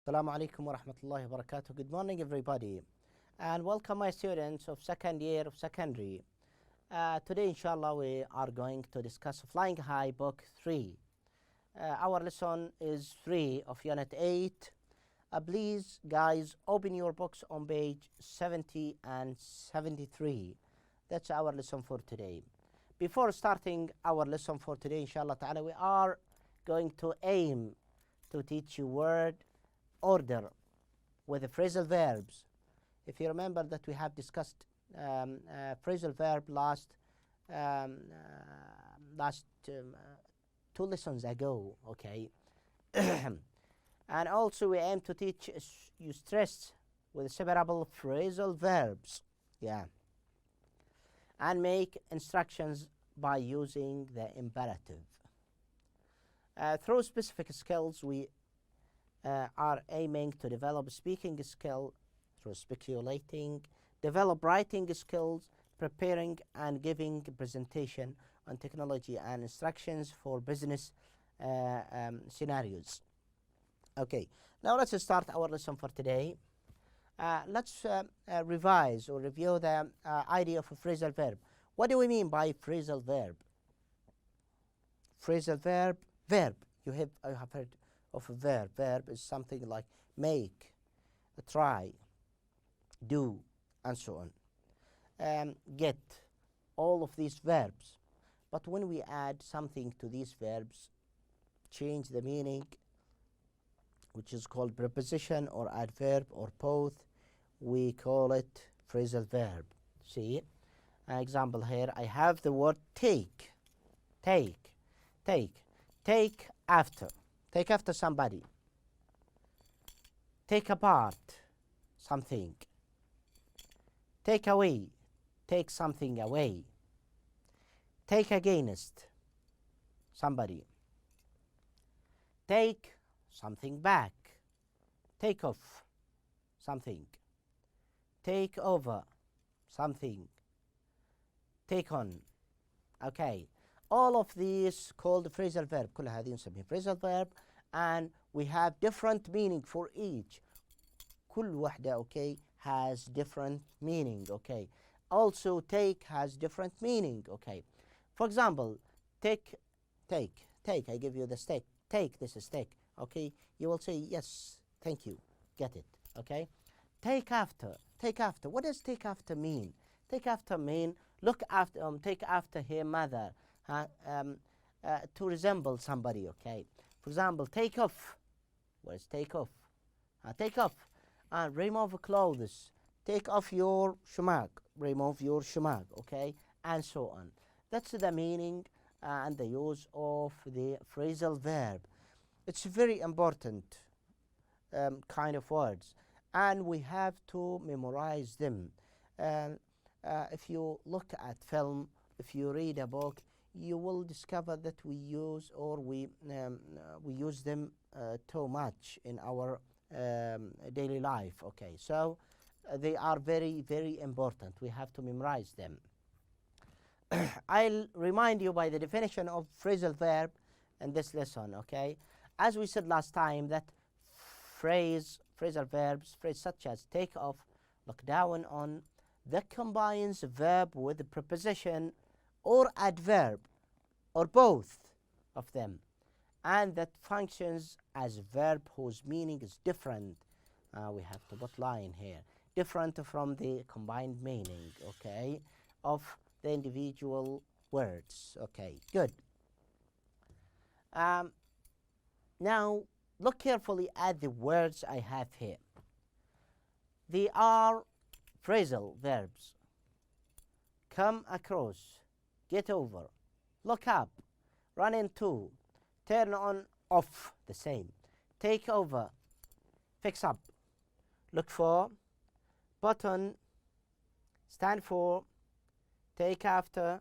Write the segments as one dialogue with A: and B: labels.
A: Assalamu alaikum wa rahmatullahi wa barakatuh. Good morning, everybody, and welcome, my students of second year of secondary. Today, inshallah, we are going to discuss Flying High Book 3. Our lesson is 3 of Unit 8. Please, guys, open your books on page 70 and 73. That's our lesson for today. Before starting our lesson for today, inshallah ta'ala, we are going to aim to teach you word order with the phrasal verbs. If you remember that we have discussed phrasal verb last 2 lessons ago, okay? And also we aim to teach you stress with separable phrasal verbs, yeah, and make instructions by using the imperative. Through specific skills, we are aiming to develop speaking skill through speculating, develop writing skills, preparing and giving presentation on technology and instructions for business scenarios. Okay, now let's start our lesson for today. Let's revise or review the idea of a phrasal verb. What do we mean by phrasal verb? Phrasal verb, verb. You have heard of a verb. Verb is something like make, try, do, and so on. Get, all of these verbs. But when we add something to these verbs, change the meaning, which is called preposition or adverb or both, we call it phrasal verb. See, an example here, I have the word take. Take after. Take after somebody. Take apart something. Take away. Take something away. Take against somebody. Take something back. Take off something. Take over something. Take on. Okay. All of these called phrasal verb. كل هذه نسميها phrasal verb, and we have different meaning for each. كل واحدة, okay, has different meaning, okay. Also, take has different meaning, okay. For example, take. I give you the steak. Take this steak, okay. You will say yes, thank you, get it, okay. Take after. What does take after mean? Take after mean look after. Take after her mother. To resemble somebody, okay. For example, take off. What is take off? Take off. Remove clothes. Take off your shumag. Remove your shumag, okay, and so on. That's the meaning and the use of the phrasal verb. It's very important kind of words, and we have to memorize them. If you look at film, if you read a book, you will discover that we use them too much in our daily life, okay. So they are very, very important. We have to memorize them. I'll remind you by the definition of phrasal verb in this lesson, okay. As we said last time, that phrasal verbs, phrase such as take off, look down on, that combines verb with a preposition or adverb, or both of them, and that functions as verb whose meaning is different. We have to put line here, different from the combined meaning, okay, of the individual words, okay. Good. Now look carefully at the words I have here. They are phrasal verbs. Come across, get over, look up, run into, turn on, off, the same. Take over, fix up, look for, button, stand for, take after,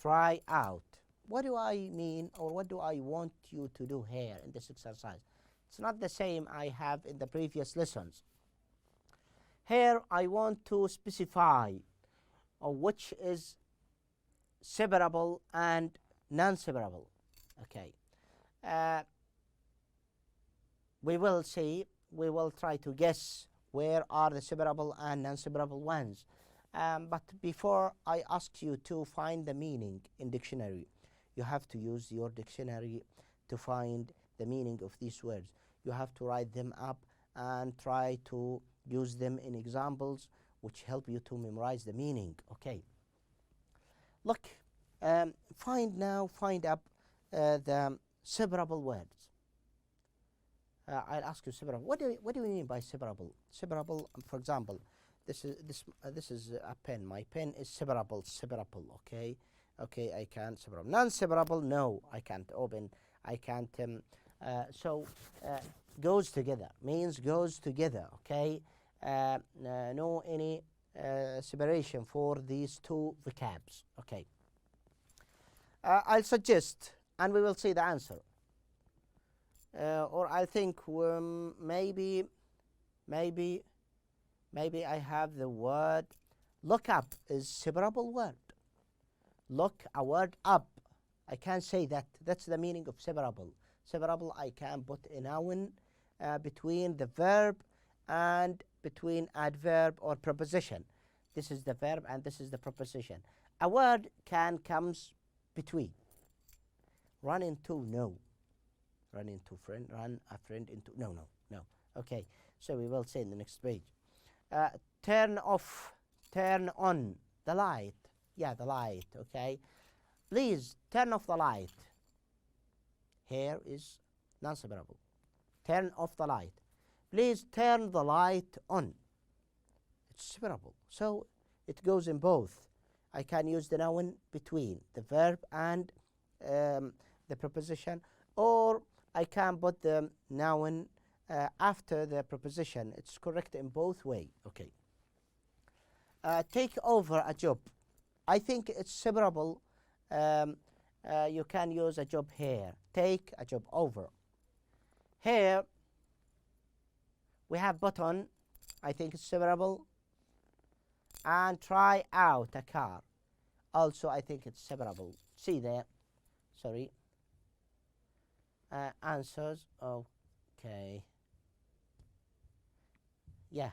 A: try out. What do I mean, or what do I want you to do here in this exercise? It's not the same I have in the previous lessons. Here I want to specify which is separable and non-separable, okay. We will see we will try to guess where are the separable and non-separable ones. But before I ask you to find the meaning in dictionary, you have to use your dictionary to find the meaning of these words. You have to write them up and try to use them in examples which help you to memorize the meaning. Okay. Look, find up the separable words. I'll ask you separable. What do you mean by separable? Separable, for example, this is a pen. My pen is separable. Okay. Okay, I can separable. Non-separable, no, I can't open. I can't. Goes together means goes together. Okay. No any separation for these two vocabs. Okay. I'll suggest, and we will see the answer. Or I think maybe I have the word look up is separable word. Look a word up. I can't say that. That's the meaning of separable. Separable, I can put a noun between the verb and between adverb or preposition. This is the verb and this is the preposition. A word can comes between. Run into, no. Run into friend, run a friend into, no. Okay, so we will say in the next page. Turn off, turn on the light. Yeah, the light, okay. Please turn off the light. Here is non-separable. Turn off the light. Please turn the light on. It's separable, so it goes in both. I can use the noun between the verb and the preposition, or I can put the noun after the preposition. It's correct in both ways. Okay. Take over a job. I think it's separable. You can use a job here. Take a job over. Here we have button. I think it's separable. And try out a car. Also, I think it's separable. See there. Sorry. Answers. Okay. Yeah.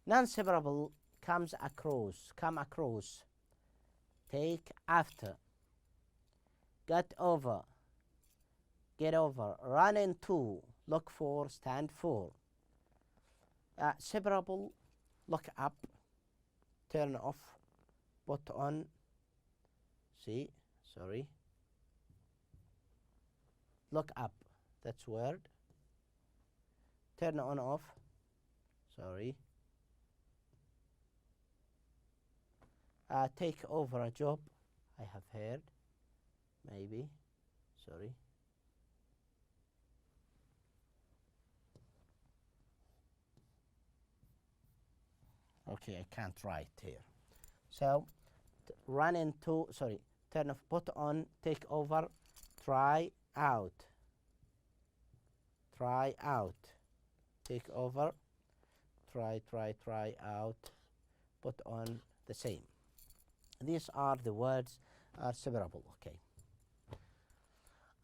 A: Non-separable comes across. Come across. Take after. Get over. Get over. Run into. Look for. Stand for. Separable. Look up. Turn off. Put on. See. Sorry. Look up. That's word. Turn on off. Sorry. Take over a job. I have heard. Maybe. Sorry. Okay, I can't write here. So, run into, sorry, turn off, put on, take over, try out. Try out. Take over, try out, put on, the same. These are the words are separable. Okay.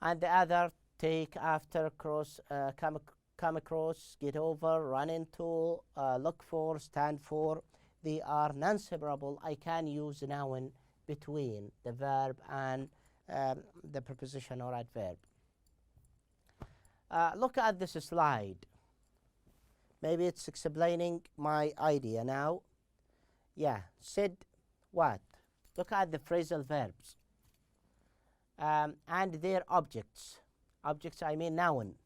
A: And the other, take after, cross, come across, get over, run into, look for, stand for. They are non-separable. I can use a noun between the verb and the preposition or adverb. Look at this slide. Maybe it's explaining my idea now. Yeah, said what? Look at the phrasal verbs and their objects. Objects, I mean noun.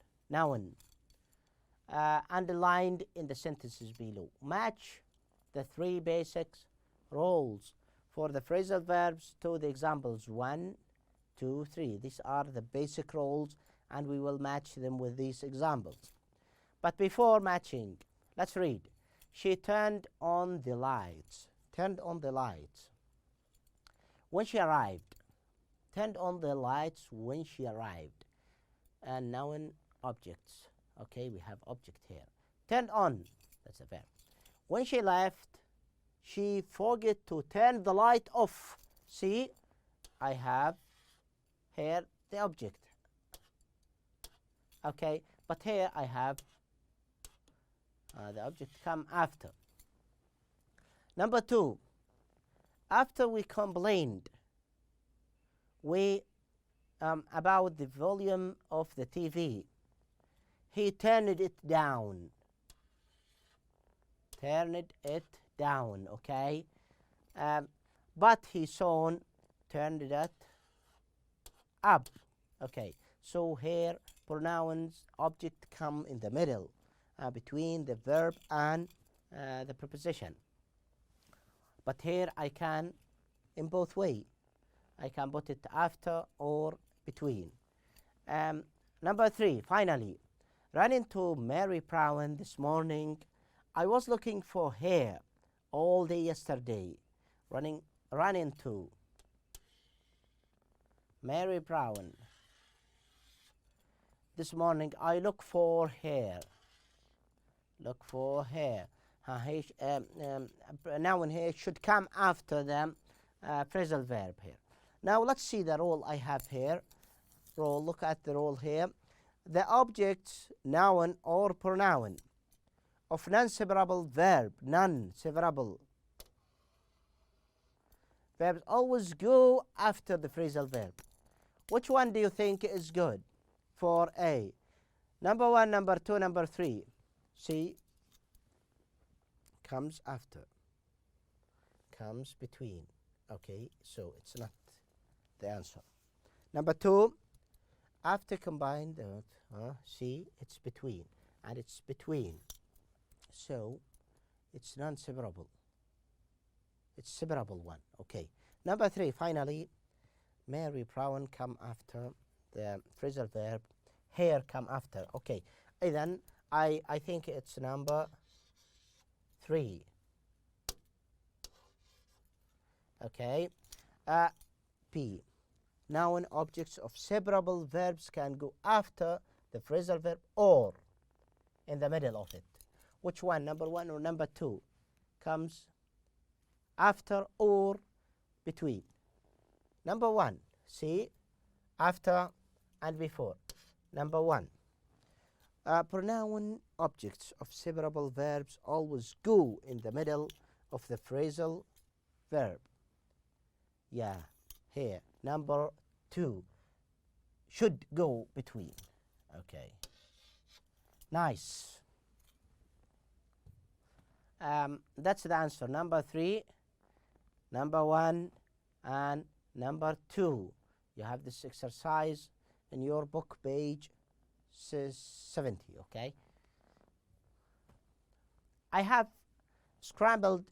A: Underlined in the sentences below. Match the three basic roles for the phrasal verbs to the examples 1, 2, 3. These are the basic roles, and we will match them with these examples. But before matching, let's read. She turned on the lights. Turned on the lights when she arrived. Turned on the lights when she arrived. And noun objects. Okay, we have object here. Turned on, that's a verb. When she left, she forgot to turn the light off. See, I have here the object. Okay, but here I have The object come after. Number 2, after we complained about the volume of the TV, he turned it down. Turned it down, okay? But he soon turned it up. Okay, so here pronouns object come in the middle between the verb and the preposition. But here I can in both way. I can put it after or between. Number 3, finally, ran into Mary Brown this morning. I was looking for her all day yesterday. Ran into Mary Brown this morning. I look for her. Look for her. Noun here should come after the phrasal verb here. Now let's see the role I have here. Role. Look at the role here. The object, noun or pronoun of non-separable verb. Non-separable verbs always go after the phrasal verb. Which one do you think is good for A? Number 1, number 2, number 3. C comes after, comes between. Okay, so it's not the answer. Number 2, after combined, C, it's between, and it's between. So it's non-separable. It's separable one. Okay. Number 3, finally, Mary Brown come after the phrasal verb. Here come after. Okay. Then I think it's number 3. Okay. P. Noun objects of separable verbs can go after the phrasal verb or in the middle of it. Which one, number 1 or number 2, comes after or between? Number 1, C, after and before. Number 1. Pronoun objects of separable verbs always go in the middle of the phrasal verb. Yeah, here. Number 2 should go between. Okay. Nice. That's the answer. Number 3, number 1, and number 2. You have this exercise in your book, page 70. Okay. I have scrambled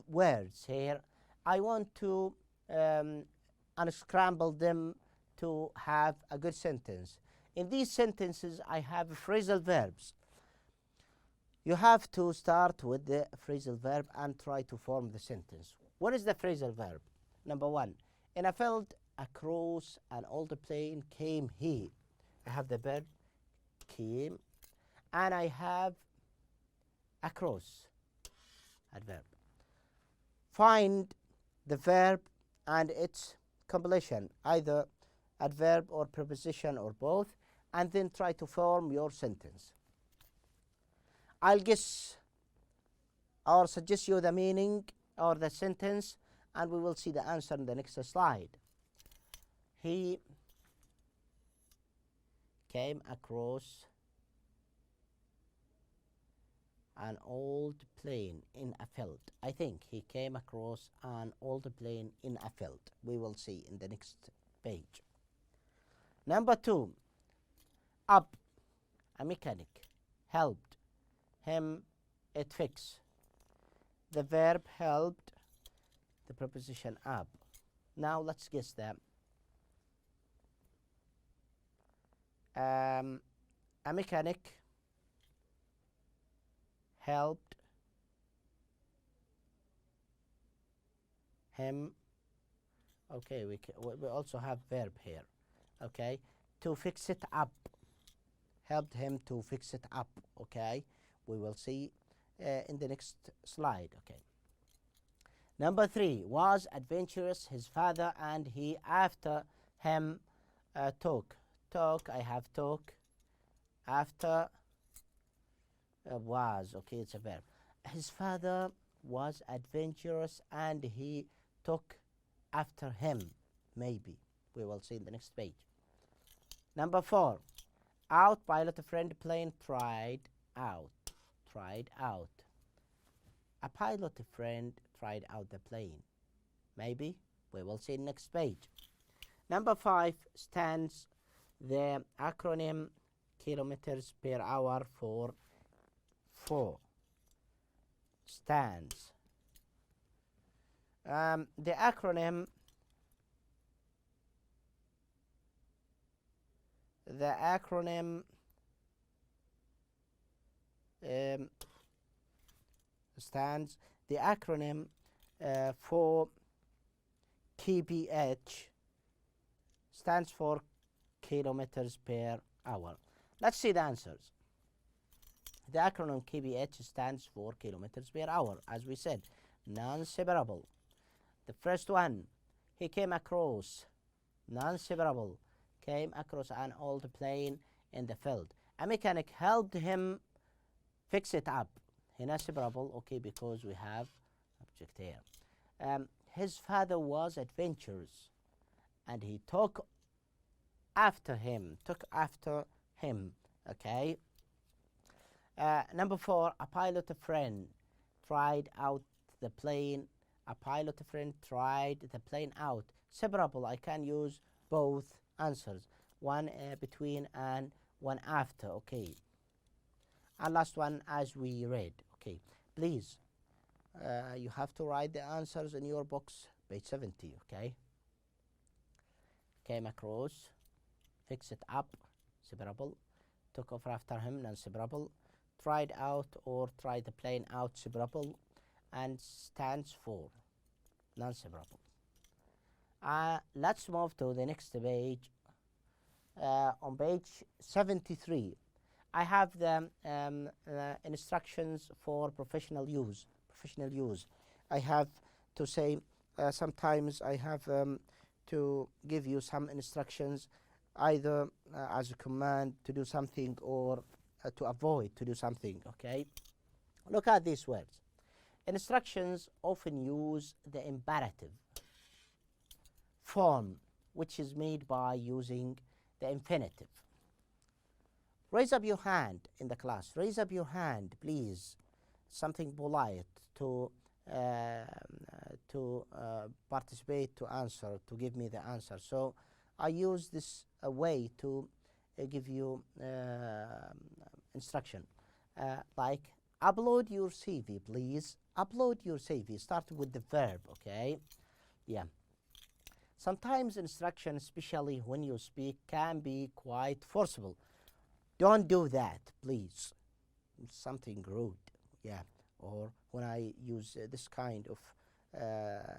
A: words here. I want to unscramble them to have a good sentence. In these sentences, I have phrasal verbs. You have to start with the phrasal verb and try to form the sentence. What is the phrasal verb? Number 1, in a field across an old plain came he. I have the verb came, and I have across, adverb. Find the verb and its completion, either adverb or preposition or both, and then try to form your sentence. I'll guess or suggest you the meaning or the sentence, and we will see the answer in the next slide. He came across an old plain in a field. I think he came across an old plain in a field. We will see in the next page. Number 2, up, a mechanic, helped him it fix. The verb helped, the preposition up. Now let's guess them. A mechanic helped him. Okay, we also have verb here. Okay, to fix it up. Helped him to fix it up. Okay, we will see in the next slide. Okay. Number 3, was adventurous. His father and he after him took. Talk, I have talk. After Was, okay, it's a verb. His father was adventurous and he took after him. Maybe. We will see in the next page. Number 4. Out, pilot, a friend, plane, tried out. Tried out. A pilot, a friend, tried out the plane. Maybe. We will see next page. Number 5 stands the acronym kilometers per hour for 4. Stands. The acronym stands. The acronym for kph stands for kilometers per hour. Let's see the answers. The acronym kph stands for kilometers per hour, as we said, non-separable. The first one, he came across, non-separable, came across an old plane in the field. A mechanic helped him fix it up. He not separable, okay, because we have object here. His father was adventurous, and he took after him, okay. Number 4, a pilot, a friend, tried out the plane. A pilot, a friend, tried the plane out. Separable, I can use both answers, one between and one after, okay. And last one, as we read, okay. Please, you have to write the answers in your box, page 70, okay. Came across, fix it up, separable. Took off after him, non-separable. Tried out or tried the plane out, separable. And stands for, non-separable. Let's move to the next page. On page 73, I have the instructions for professional use. I have to say, sometimes I have to give you some instructions, either as a command to do something or to avoid to do something, okay? Look at these words. Instructions often use the imperative form, which is made by using the infinitive. Raise up your hand in the class. Raise up your hand, please. Something polite to participate, to answer, to give me the answer. So I use this way to give you instruction, like upload your CV, please. Upload your CV. Start with the verb, okay? Yeah. Sometimes instruction, especially when you speak, can be quite forcible. Don't do that, please. Something rude, yeah. Or when I use this kind of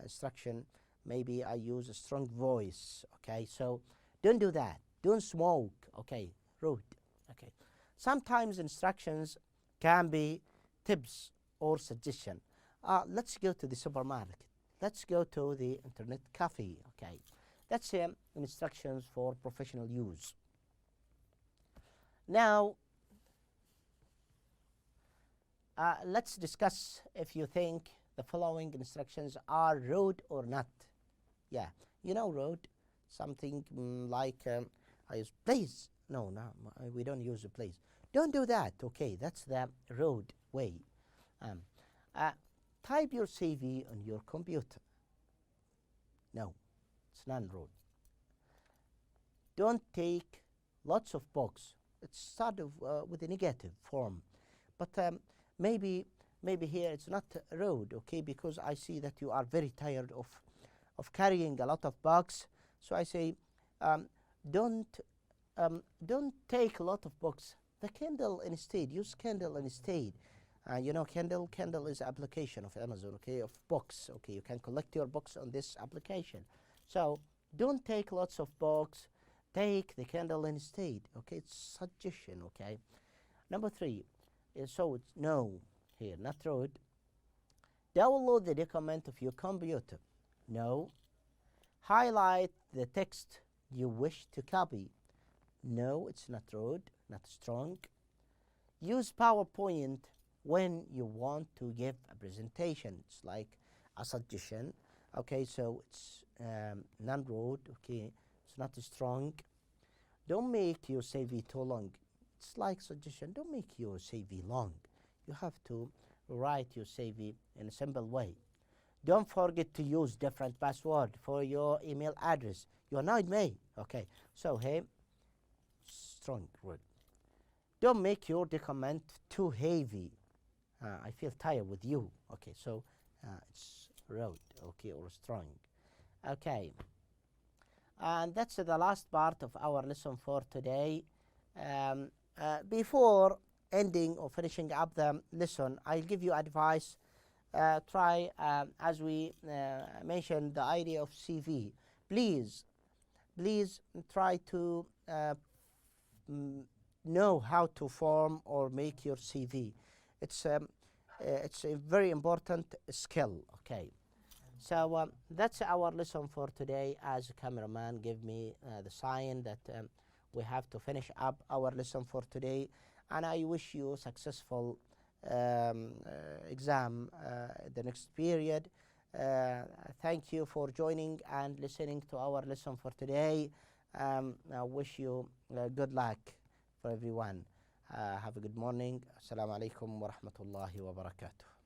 A: instruction, maybe I use a strong voice, okay? So don't do that. Don't smoke, okay? Rude, okay? Sometimes instructions can be tips or suggestion. Let's go to the supermarket. Let's go to the internet cafe, okay? That's instructions for professional use. Now, let's discuss if you think the following instructions are rude or not. Yeah, you know rude, something like I use please. No, we don't use a please. Don't do that, okay? That's the rude way. Type your CV on your computer. No, it's non-rude. Don't take lots of books. It's started with a negative form, but maybe here it's not rude, okay? Because I see that you are very tired of carrying a lot of books. So I say, don't take a lot of books. The Kindle instead. Use Kindle instead. You know, Kindle is application of Amazon, okay, of books, okay. You can collect your books on this application. So don't take lots of books. Take the Kindle instead, okay. It's suggestion, okay. Number 3, so it's no here, not rude. Download the document of your computer. No. Highlight the text you wish to copy. No, it's not rude, not strong. use PowerPoint when you want to give a presentation. It's like a suggestion. Okay, so it's non-road. Okay, it's not strong. Don't make your CV too long. It's like suggestion. Don't make your CV long. You have to write your CV in a simple way. Don't forget to use different password for your email address. You annoyed me. Okay, so here, strong word. Don't make your document too heavy. I feel tired with you. Okay, so it's road. Okay, or strong. Okay, and that's the last part of our lesson for today. Before ending or finishing up the lesson, I'll give you advice. Try, as we mentioned, the idea of CV. Please try to know how to form or make your CV. It's a very important skill. Okay, so that's our lesson for today. As a cameraman, give me the sign that we have to finish up our lesson for today, and I wish you a successful exam the next period. Thank you for joining and listening to our lesson for today. I wish you good luck for everyone. Have a good morning. Assalamu alaikum wa rahmatullahi wa barakatuh.